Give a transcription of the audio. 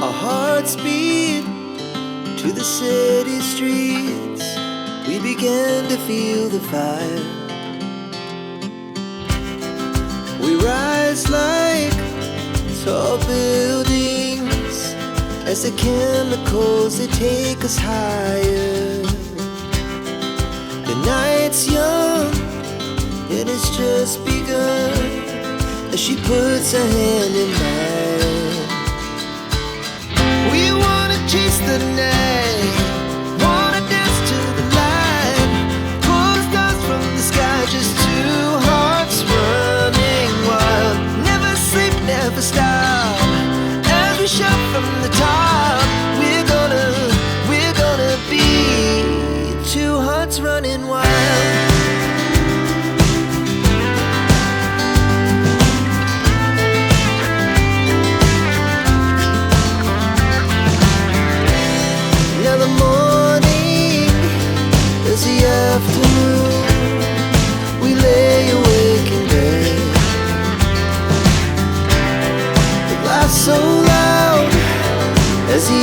Our hearts beat to the city streets. We began to feel the fire. We rise like tall buildings as the chemicals, they take us higher. The night's young, it has just begun, as she puts her hand in mine. We wanna chase the night, wanna dance to the light, pull the stars from the sky, just two hearts running wild. Never sleep, never stop, as we shout from the top. We're gonna be two hearts running wild. Now the morning is the afternoon. We lay awake in bed. The laughs so loud as the